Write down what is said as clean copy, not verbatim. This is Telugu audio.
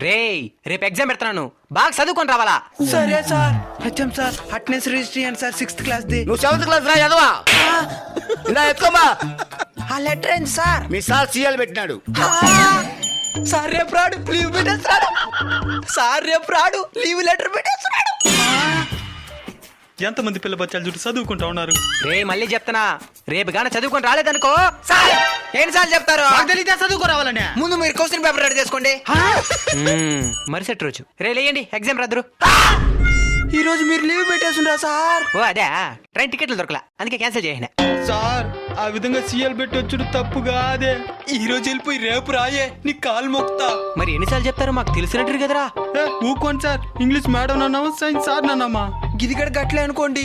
రేయ్ రేపు ఎగ్జామ్ పెడతాను బాగా చదువుకొని రావాలా. సరే sir. HM sir attendance register చేయండి సార్ 6th క్లాస్ ది. నువ్వు 7th క్లాస్ రా చదవా ఇలా ఎత్తుకోమా. ఆ లెటర్ ఏంటి సార్? మీ సార్ సీఎల్ పెట్టినాడు. సార్ రేపు రాడు లీవ్ పెట్టేస్తున్నాడు. సార్ రేపు రాడు లీవ్ లెటర్ పెట్టేస్తున్నాడు. ఎంతమంది పిల్ల బచ్చాలు చుట్టూ చదువుకుంటా ఉన్నారు. రే మళ్ళీ చెప్తానా, రేపు గాన చదువుకొని రాలేదనుకో సార్ ఎన్నిసార్లు చెప్తారు? తెలియదే చదువుకో రావాలనే. ముందు మీరు క్వశ్చన్ పేపర్ రెడీ చేసుకోండి. మరుసటి రోజు రే లేయండి ఎగ్జామ్ రాదురు. ఈ రోజు మీరు లీవ్ పెట్టేస్తుండ్రా సార్? ఓ అదే ట్రైన్ టికెట్లు దొరకలా అందుకే క్యాన్సిల్ చేసిన. సార్ ఆ విధంగా సీఎల్ పెట్టి వచ్చుడు తప్పుగా అదే. ఈ రోజు వెళ్ళిపోయి రేపు రాయే నీ కాలు మొక్తా. మరి ఎన్నిసార్లు చెప్తారో మాకు తెలిసినట్టు కదరా. ఊకోండి సార్, ఇంగ్లీష్ మేడం అన్నామా సైన్స్ సార్ అన్నామా. గిదిగడ గట్లే అనుకోండి.